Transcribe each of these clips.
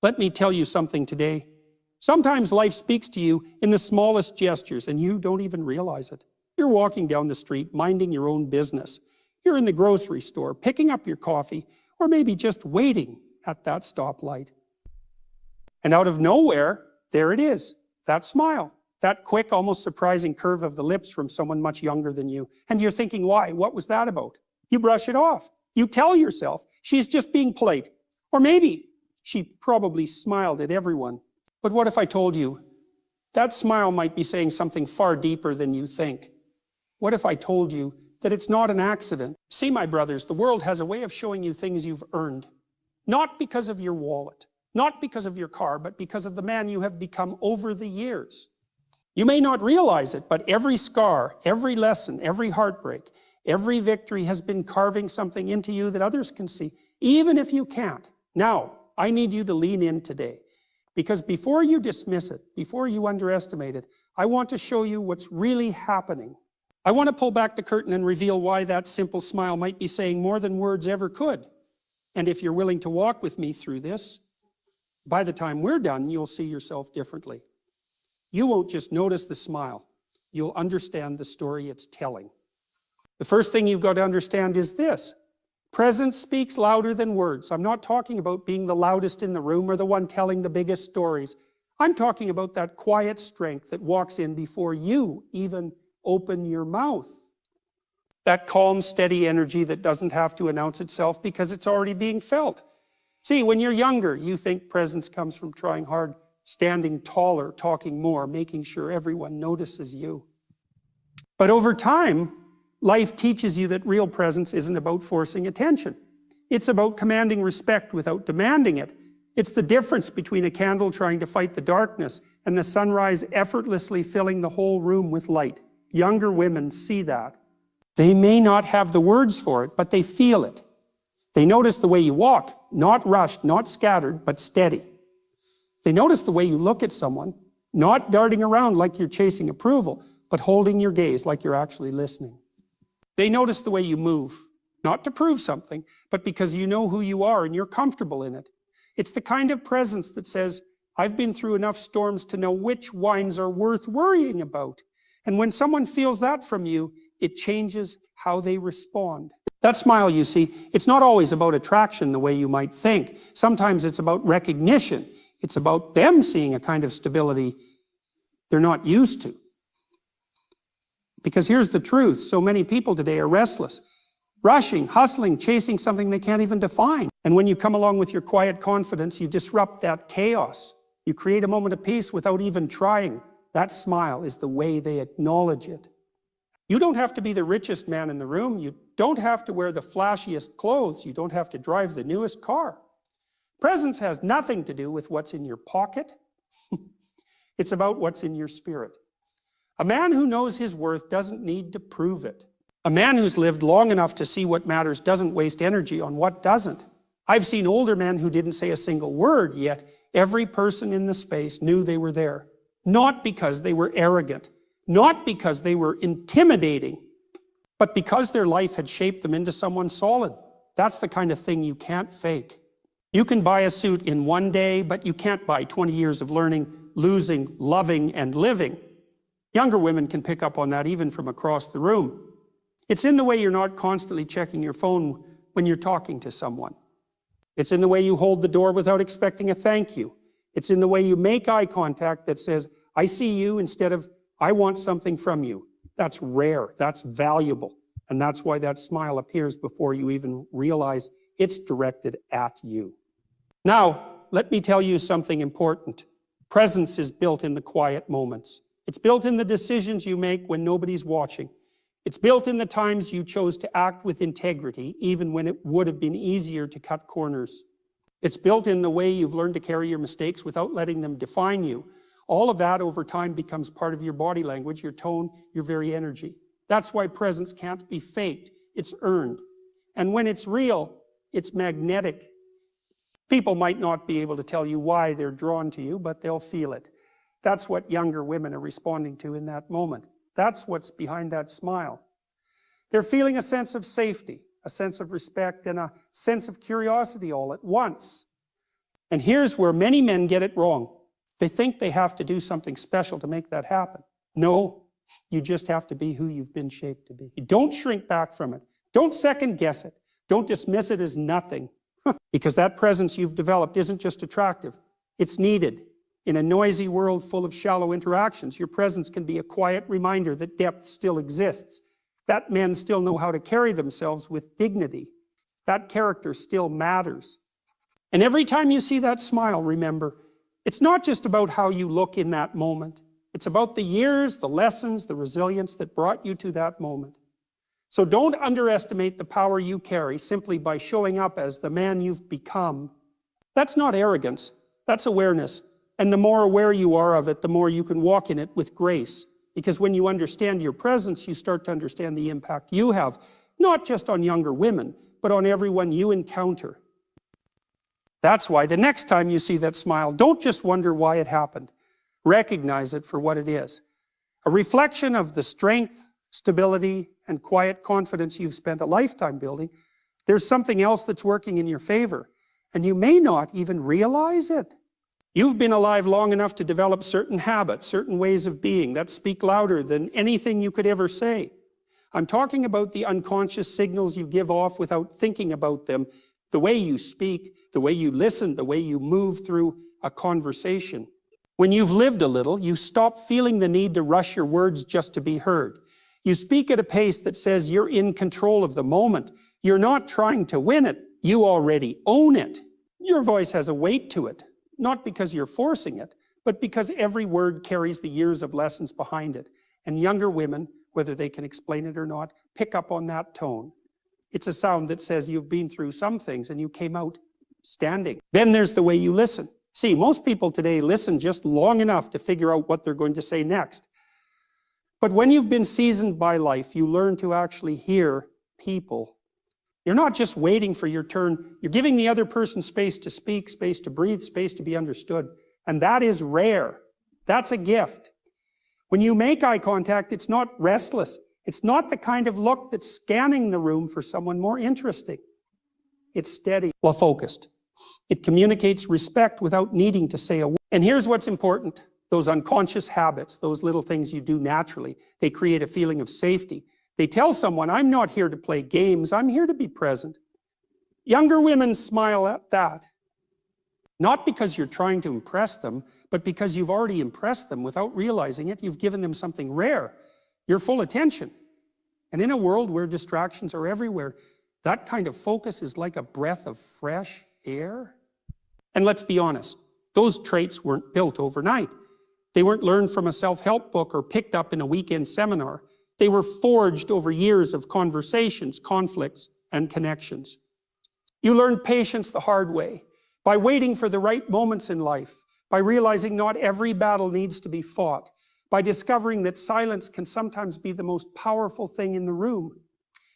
Let me tell you something today. Sometimes life speaks to you in the smallest gestures and you don't even realize it. You're walking down the street, minding your own business. You're in the grocery store, picking up your coffee, or maybe just waiting at that stoplight. And out of nowhere, there it is, that smile, that quick, almost surprising curve of the lips from someone much younger than you. And you're thinking, why? What was that about? You brush it off. You tell yourself, she's just being polite. Or maybe she probably smiled at everyone. But what if I told you that smile might be saying something far deeper than you think? What if I told you that it's not an accident? See, my brothers, the world has a way of showing you things you've earned. Not because of your wallet, not because of your car, but because of the man you have become over the years. You may not realize it, but every scar, every lesson, every heartbreak, every victory has been carving something into you that others can see, even if you can't. Now, I need you to lean in today. Because before you dismiss it, before you underestimate it, I want to show you what's really happening. I want to pull back the curtain and reveal why that simple smile might be saying more than words ever could. And if you're willing to walk with me through this, by the time we're done, you'll see yourself differently. You won't just notice the smile, you'll understand the story it's telling. The first thing you've got to understand is this. Presence speaks louder than words. I'm not talking about being the loudest in the room or the one telling the biggest stories. I'm talking about that quiet strength that walks in before you even open your mouth. That calm, steady energy that doesn't have to announce itself because it's already being felt. See, when you're younger, you think presence comes from trying hard, standing taller, talking more, making sure everyone notices you. But over time, life teaches you that real presence isn't about forcing attention. It's about commanding respect without demanding it. It's the difference between a candle trying to fight the darkness and the sunrise effortlessly filling the whole room with light. Younger women see that. They may not have the words for it, but they feel it. They notice the way you walk, not rushed, not scattered, but steady. They notice the way you look at someone, not darting around like you're chasing approval, but holding your gaze like you're actually listening. They notice the way you move, not to prove something, but because you know who you are and you're comfortable in it. It's the kind of presence that says, I've been through enough storms to know which wines are worth worrying about. And when someone feels that from you, it changes how they respond. That smile, you see, it's not always about attraction the way you might think. Sometimes it's about recognition. It's about them seeing a kind of stability they're not used to. Because here's the truth, so many people today are restless, rushing, hustling, chasing something they can't even define. And when you come along with your quiet confidence, you disrupt that chaos. You create a moment of peace without even trying. That smile is the way they acknowledge it. You don't have to be the richest man in the room. You don't have to wear the flashiest clothes. You don't have to drive the newest car. Presence has nothing to do with what's in your pocket. It's about what's in your spirit. A man who knows his worth doesn't need to prove it. A man who's lived long enough to see what matters doesn't waste energy on what doesn't. I've seen older men who didn't say a single word, yet every person in the space knew they were there. Not because they were arrogant, not because they were intimidating, but because their life had shaped them into someone solid. That's the kind of thing you can't fake. You can buy a suit in one day, but you can't buy 20 years of learning, losing, loving, and living. Younger women can pick up on that even from across the room. It's in the way you're not constantly checking your phone when you're talking to someone. It's in the way you hold the door without expecting a thank you. It's in the way you make eye contact that says, I see you instead of, I want something from you. That's rare, that's valuable. And that's why that smile appears before you even realize it's directed at you. Now, let me tell you something important. Presence is built in the quiet moments. It's built in the decisions you make when nobody's watching. It's built in the times you chose to act with integrity, even when it would have been easier to cut corners. It's built in the way you've learned to carry your mistakes without letting them define you. All of that over time becomes part of your body language, your tone, your very energy. That's why presence can't be faked. It's earned. And when it's real, it's magnetic. People might not be able to tell you why they're drawn to you, but they'll feel it. That's what younger women are responding to in that moment. That's what's behind that smile. They're feeling a sense of safety, a sense of respect, and a sense of curiosity all at once. And here's where many men get it wrong. They think they have to do something special to make that happen. No, you just have to be who you've been shaped to be. Don't shrink back from it. Don't second guess it. Don't dismiss it as nothing. Because that presence you've developed isn't just attractive. It's needed. In a noisy world full of shallow interactions, your presence can be a quiet reminder that depth still exists. That men still know how to carry themselves with dignity. That character still matters. And every time you see that smile, remember, it's not just about how you look in that moment. It's about the years, the lessons, the resilience that brought you to that moment. So don't underestimate the power you carry simply by showing up as the man you've become. That's not arrogance, that's awareness. And the more aware you are of it, the more you can walk in it with grace. Because when you understand your presence, you start to understand the impact you have, not just on younger women, but on everyone you encounter. That's why the next time you see that smile, don't just wonder why it happened. Recognize it for what it is. A reflection of the strength, stability, and quiet confidence you've spent a lifetime building. There's something else that's working in your favor, and you may not even realize it. You've been alive long enough to develop certain habits, certain ways of being that speak louder than anything you could ever say. I'm talking about the unconscious signals you give off without thinking about them, the way you speak, the way you listen, the way you move through a conversation. When you've lived a little, you stop feeling the need to rush your words just to be heard. You speak at a pace that says you're in control of the moment. You're not trying to win it. You already own it. Your voice has a weight to it, not because you're forcing it, but because every word carries the years of lessons behind it. And younger women, whether they can explain it or not, pick up on that tone. It's a sound that says you've been through some things and you came out standing. Then there's the way you listen. See, most people today listen just long enough to figure out what they're going to say next. But when you've been seasoned by life, you learn to actually hear people. You're not just waiting for your turn. You're giving the other person space to speak, space to breathe, space to be understood. And that is rare. That's a gift. When you make eye contact, it's not restless. It's not the kind of look that's scanning the room for someone more interesting. It's steady, well focused. It communicates respect without needing to say a word. And here's what's important. Those unconscious habits, those little things you do naturally, they create a feeling of safety. They tell someone, I'm not here to play games, I'm here to be present. Younger women smile at that. Not because you're trying to impress them, but because you've already impressed them without realizing it. You've given them something rare, your full attention. And in a world where distractions are everywhere, that kind of focus is like a breath of fresh air. And let's be honest, those traits weren't built overnight. They weren't learned from a self-help book or picked up in a weekend seminar. They were forged over years of conversations, conflicts, and connections. You learned patience the hard way, by waiting for the right moments in life, by realizing not every battle needs to be fought, by discovering that silence can sometimes be the most powerful thing in the room.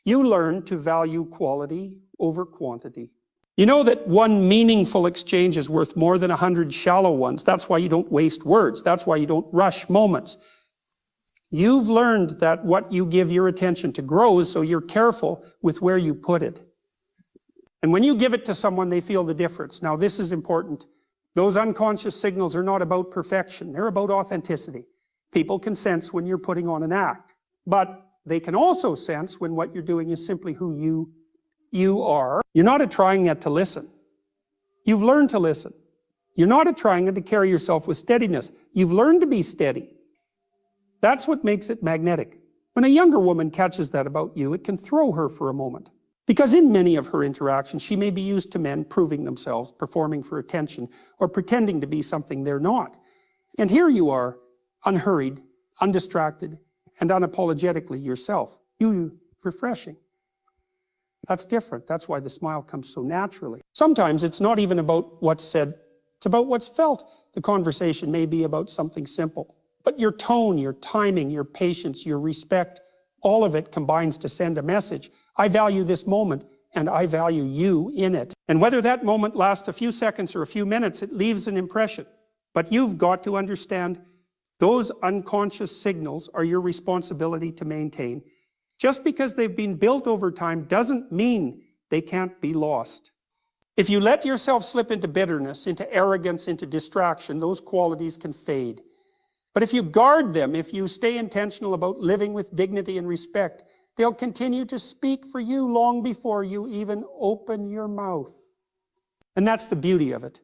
You learned to value quality over quantity. You know that one meaningful exchange is worth more than 100 shallow ones. That's why you don't waste words. That's why you don't rush moments. You've learned that what you give your attention to grows, so you're careful with where you put it. And when you give it to someone, they feel the difference. Now, this is important. Those unconscious signals are not about perfection. They're about authenticity. People can sense when you're putting on an act, but they can also sense when what you're doing is simply who you are. You're not trying it to listen. You've learned to listen. You're not trying it to carry yourself with steadiness. You've learned to be steady. That's what makes it magnetic. When a younger woman catches that about you, it can throw her for a moment. Because in many of her interactions, she may be used to men proving themselves, performing for attention, or pretending to be something they're not. And here you are, unhurried, undistracted, and unapologetically yourself. You refreshing. That's different. That's why the smile comes so naturally. Sometimes it's not even about what's said. It's about what's felt. The conversation may be about something simple. But your tone, your timing, your patience, your respect, all of it combines to send a message. I value this moment, and I value you in it. And whether that moment lasts a few seconds or a few minutes, it leaves an impression. But you've got to understand those unconscious signals are your responsibility to maintain. Just because they've been built over time doesn't mean they can't be lost. If you let yourself slip into bitterness, into arrogance, into distraction, those qualities can fade. But if you guard them, if you stay intentional about living with dignity and respect, they'll continue to speak for you long before you even open your mouth. And that's the beauty of it.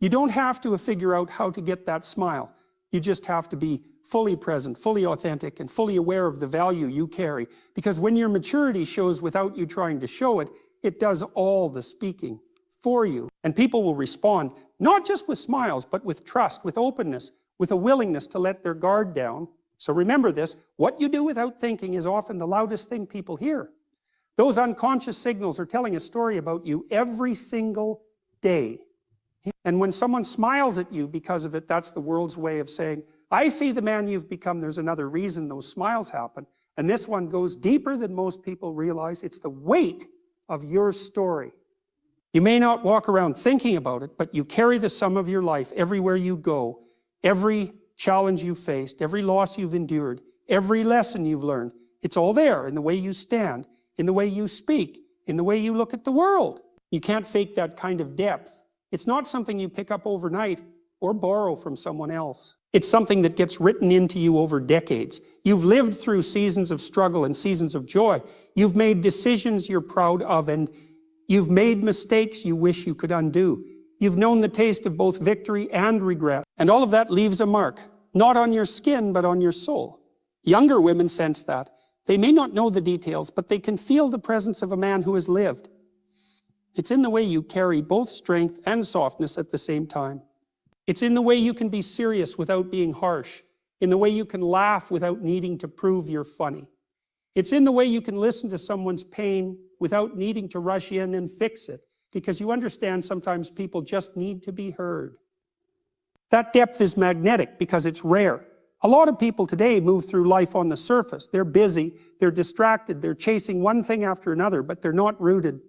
You don't have to figure out how to get that smile. You just have to be fully present, fully authentic, and fully aware of the value you carry. Because when your maturity shows without you trying to show it, it does all the speaking for you. And people will respond, not just with smiles, but with trust, with openness, with a willingness to let their guard down. So remember this, what you do without thinking is often the loudest thing people hear. Those unconscious signals are telling a story about you every single day. And when someone smiles at you because of it, that's the world's way of saying, I see the man you've become. There's another reason those smiles happen. And this one goes deeper than most people realize. It's the weight of your story. You may not walk around thinking about it, but you carry the sum of your life everywhere you go. Every challenge you've faced, every loss you've endured, every lesson you've learned. It's all there in the way you stand, in the way you speak, in the way you look at the world. You can't fake that kind of depth. It's not something you pick up overnight or borrow from someone else. It's something that gets written into you over decades. You've lived through seasons of struggle and seasons of joy. You've made decisions you're proud of, and you've made mistakes you wish you could undo. You've known the taste of both victory and regret. And all of that leaves a mark, not on your skin, but on your soul. Younger women sense that. They may not know the details, but they can feel the presence of a man who has lived. It's in the way you carry both strength and softness at the same time. It's in the way you can be serious without being harsh, in the way you can laugh without needing to prove you're funny. It's in the way you can listen to someone's pain without needing to rush in and fix it, because you understand sometimes people just need to be heard. That depth is magnetic because it's rare. A lot of people today move through life on the surface. They're busy, they're distracted, they're chasing one thing after another, but they're not rooted.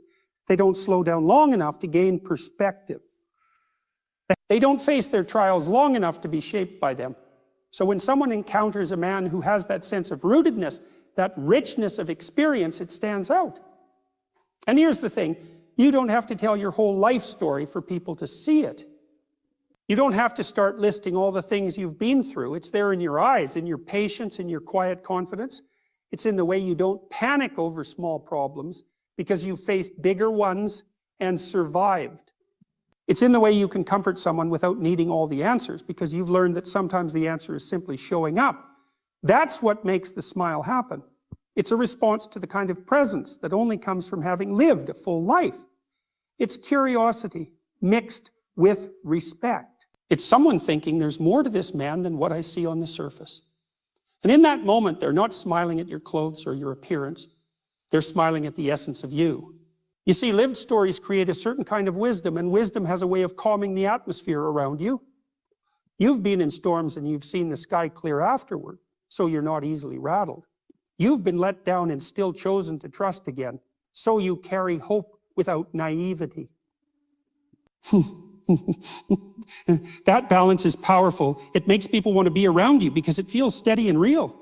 They don't slow down long enough to gain perspective. They don't face their trials long enough to be shaped by them. So when someone encounters a man who has that sense of rootedness, that richness of experience, it stands out. And here's the thing, you don't have to tell your whole life story for people to see it. You don't have to start listing all the things you've been through. It's there in your eyes, in your patience, in your quiet confidence. It's in the way you don't panic over small problems because you've faced bigger ones and survived. It's in the way you can comfort someone without needing all the answers because you've learned that sometimes the answer is simply showing up. That's what makes the smile happen. It's a response to the kind of presence that only comes from having lived a full life. It's curiosity mixed with respect. It's someone thinking there's more to this man than what I see on the surface. And in that moment, they're not smiling at your clothes or your appearance. They're smiling at the essence of you. You see, lived stories create a certain kind of wisdom, and wisdom has a way of calming the atmosphere around you. You've been in storms and you've seen the sky clear afterward, so you're not easily rattled. You've been let down and still chosen to trust again, so you carry hope without naivety. That balance is powerful. It makes people want to be around you because it feels steady and real.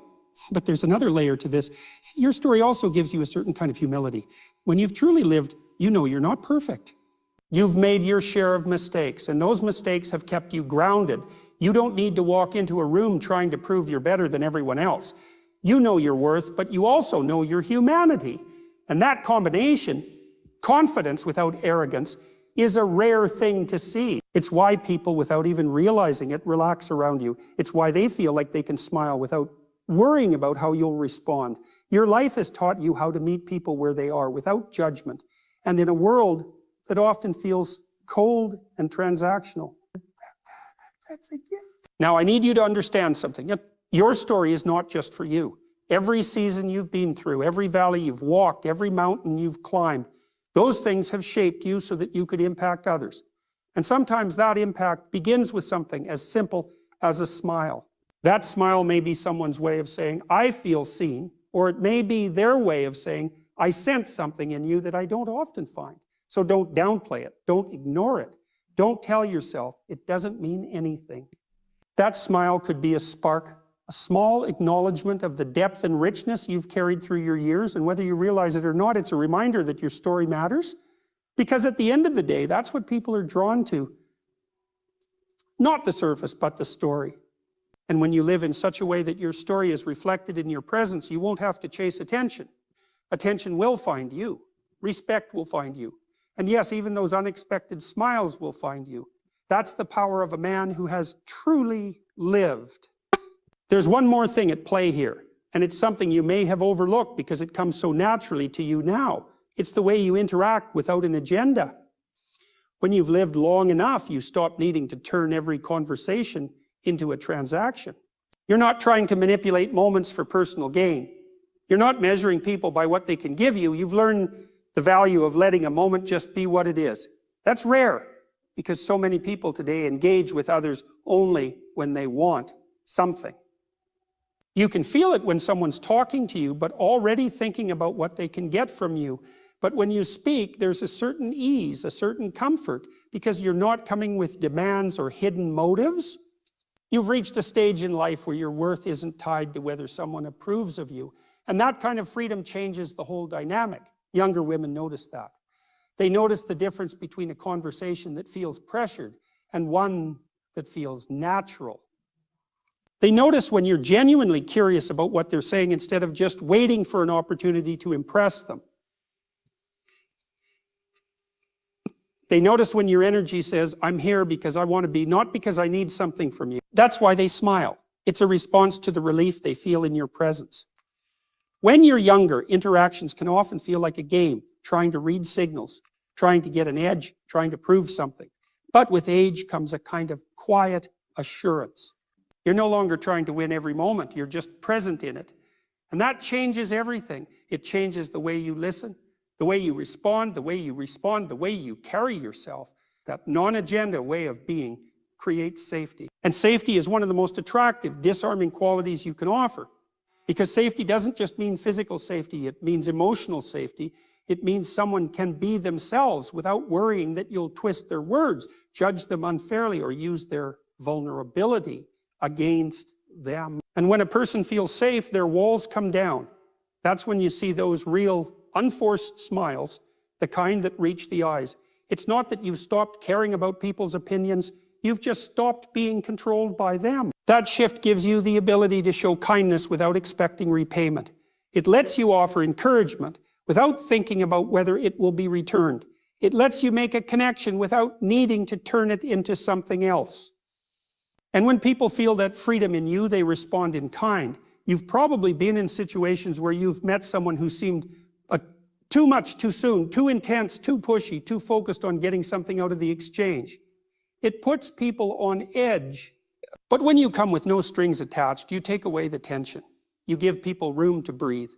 But there's another layer to this. Your story also gives you a certain kind of humility. When you've truly lived, you know you're not perfect. You've made your share of mistakes, and those mistakes have kept you grounded. You don't need to walk into a room trying to prove you're better than everyone else. You know your worth, but you also know your humanity. And that combination, confidence without arrogance, is a rare thing to see. It's why people, without even realizing it, relax around you. It's why they feel like they can smile without worrying about how you'll respond. Your life has taught you how to meet people where they are without judgment. And in a world that often feels cold and transactional, that's a gift. Now, I need you to understand something. Your story is not just for you. Every season you've been through, every valley you've walked, every mountain you've climbed, those things have shaped you so that you could impact others. And sometimes that impact begins with something as simple as a smile. That smile may be someone's way of saying, I feel seen, or it may be their way of saying, I sense something in you that I don't often find. So don't downplay it. Don't ignore it. Don't tell yourself it doesn't mean anything. That smile could be a spark, a small acknowledgement of the depth and richness you've carried through your years, and whether you realize it or not, it's a reminder that your story matters, Because at the end of the day, that's what people are drawn to. Not the surface, but the story. And when you live in such a way that your story is reflected in your presence, you won't have to chase attention. Attention will find you. Respect will find you. And yes, even those unexpected smiles will find you. That's the power of a man who has truly lived. There's one more thing at play here, and it's something you may have overlooked because it comes so naturally to you now. It's the way you interact without an agenda. When you've lived long enough, you stop needing to turn every conversation into a transaction. You're not trying to manipulate moments for personal gain. You're not measuring people by what they can give you. You've learned the value of letting a moment just be what it is. That's rare because so many people today engage with others only when they want something. You can feel it when someone's talking to you, but already thinking about what they can get from you. But when you speak, there's a certain ease, a certain comfort, because you're not coming with demands or hidden motives. You've reached a stage in life where your worth isn't tied to whether someone approves of you. And that kind of freedom changes the whole dynamic. Younger women notice that. They notice the difference between a conversation that feels pressured and one that feels natural. They notice when you're genuinely curious about what they're saying instead of just waiting for an opportunity to impress them. They notice when your energy says, I'm here because I want to be, not because I need something from you. That's why they smile. It's a response to the relief they feel in your presence. When you're younger, interactions can often feel like a game, trying to read signals, trying to get an edge, trying to prove something. But with age comes a kind of quiet assurance. You're no longer trying to win every moment, you're just present in it. And that changes everything. It changes the way you listen, the way you respond, the way you carry yourself. That non-agenda way of being creates safety. And safety is one of the most attractive, disarming qualities you can offer. Because safety doesn't just mean physical safety, it means emotional safety. It means someone can be themselves without worrying that you'll twist their words, judge them unfairly, or use their vulnerability against them. And when a person feels safe, their walls come down. That's when you see those real, unforced smiles, the kind that reach the eyes. It's not that you've stopped caring about people's opinions, you've just stopped being controlled by them. That shift gives you the ability to show kindness without expecting repayment. It lets you offer encouragement without thinking about whether it will be returned. It lets you make a connection without needing to turn it into something else. And when people feel that freedom in you, they respond in kind. You've probably been in situations where you've met someone who seemed too much, too soon, too intense, too pushy, too focused on getting something out of the exchange. It puts people on edge. But when you come with no strings attached, you take away the tension. You give people room to breathe.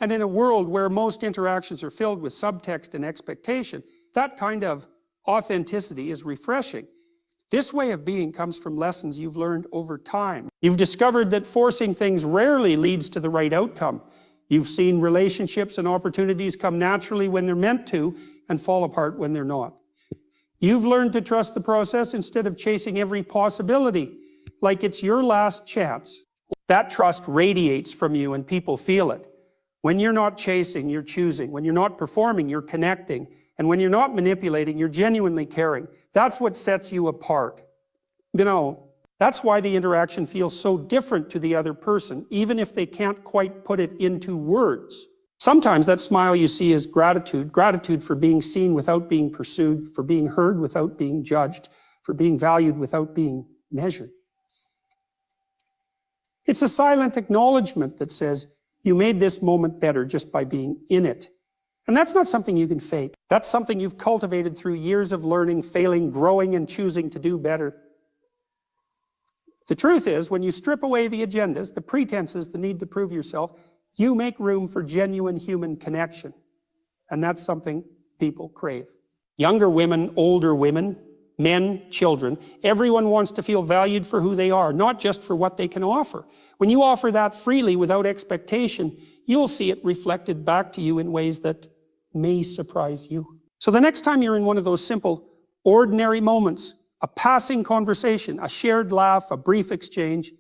And in a world where most interactions are filled with subtext and expectation, that kind of authenticity is refreshing. This way of being comes from lessons you've learned over time. You've discovered that forcing things rarely leads to the right outcome. You've seen relationships and opportunities come naturally when they're meant to and fall apart when they're not. You've learned to trust the process instead of chasing every possibility, like it's your last chance. That trust radiates from you and people feel it. When you're not chasing, you're choosing. When you're not performing, you're connecting. And when you're not manipulating, you're genuinely caring. That's what sets you apart. You know, that's why the interaction feels so different to the other person, even if they can't quite put it into words. Sometimes that smile you see is gratitude. Gratitude for being seen without being pursued, for being heard without being judged, for being valued without being measured. It's a silent acknowledgement that says, you made this moment better just by being in it. And that's not something you can fake. That's something you've cultivated through years of learning, failing, growing, and choosing to do better. The truth is, when you strip away the agendas, the pretenses, the need to prove yourself, you make room for genuine human connection. And that's something people crave. Younger women, older women, men, children, everyone wants to feel valued for who they are, not just for what they can offer. When you offer that freely without expectation, you'll see it reflected back to you in ways that may surprise you. So the next time you're in one of those simple, ordinary moments, a passing conversation, a shared laugh, a brief exchange,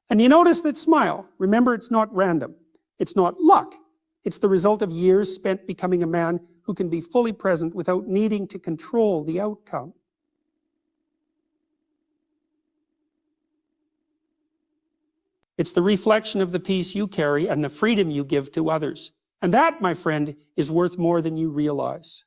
and you notice that smile, remember it's not random. It's not luck. It's the result of years spent becoming a man who can be fully present without needing to control the outcome. It's the reflection of the peace you carry and the freedom you give to others. And that, my friend, is worth more than you realize.